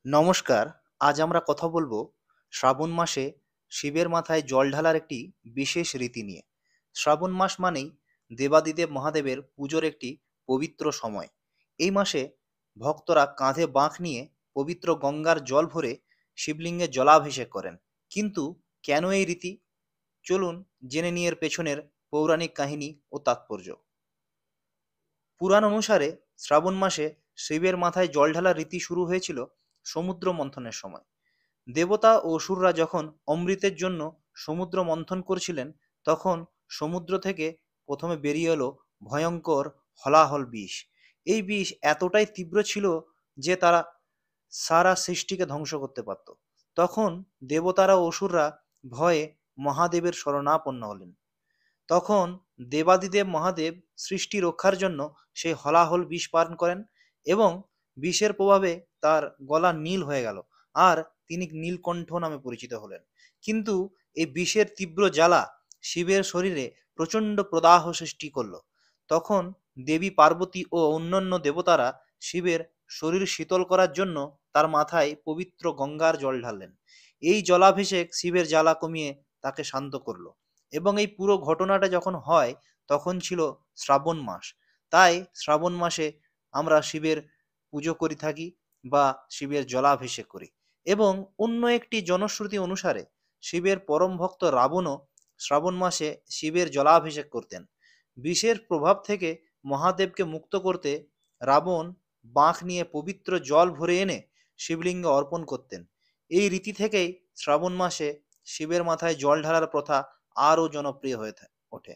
নমস্কার। আজ আমরা কথা বলবো শ্রাবণ মাসে শিবের মাথায় জল ঢালার একটি বিশেষ রীতি নিয়ে। শ্রাবণ মাস মানেই দেবাদিদেব মহাদেবের পুজোর একটি পবিত্র সময়। এই মাসে ভক্তরা কাঁধে বাঁক নিয়ে পবিত্র গঙ্গার জল ভরে শিবলিঙ্গে জলাভিষেক করেন। কিন্তু কেন এই রীতি? চলুন জেনে নিয়ে এর পেছনের পৌরাণিক কাহিনী ও তাৎপর্য। পুরাণ অনুসারে শ্রাবণ মাসে শিবের মাথায় জল ঢালার রীতি শুরু হয়েছিল সমুদ্র মন্থনের সময়। দেবতা ও অসুররা যখন অমৃতের জন্য সমুদ্র মন্থন করছিলেন, তখন সমুদ্র থেকে প্রথমে বেরিয়ে এলো ভয়ঙ্কর হলাহল বিষ। এই বিষ এতটাই তীব্র ছিল যে তারা সারা সৃষ্টিকে ধ্বংস করতে পারত। তখন দেবতারা ও অসুররা ভয়ে মহাদেবের শরণাপন্ন হলেন। তখন দেবাদিদেব মহাদেব সৃষ্টি রক্ষার জন্য সেই হলাহল বিষ পান করেন এবং বিষের প্রভাবে তার গলা নীল হয়ে গেল, আর তিনি নীলকণ্ঠ নামে পরিচিত হলেন। কিন্তু এই বিষের তীব্র জ্বালা শিবের শরীরে প্রচণ্ড প্রদাহ সৃষ্টি করলো। তখন দেবী পার্বতী ও অন্যান্য দেবতারা শিবের শরীর শীতল করার জন্য তার মাথায় পবিত্র গঙ্গার জল ঢাললেন। এই জলাভিষেক শিবের জ্বালা কমিয়ে তাকে শান্ত করলো। এবং এই পুরো ঘটনাটা যখন হয় তখন ছিল শ্রাবণ মাস। তাই শ্রাবণ মাসে আমরা শিবের পুজো করে থাকি বা শিবের জলাভিষেক করি। এবং অন্য একটি জনশ্রুতি অনুসারে শিবের পরম ভক্ত রাবণও শ্রাবণ মাসে শিবের জলাভিষেক করতেন। বিষের প্রভাব থেকে মহাদেবকে মুক্ত করতে রাবণ বাঁক নিয়ে পবিত্র জল ভরে এনে শিবলিঙ্গে অর্পণ করতেন। এই রীতি থেকেই শ্রাবণ মাসে শিবের মাথায় জল ঢালার প্রথা আরও জনপ্রিয় হয়ে ওঠে।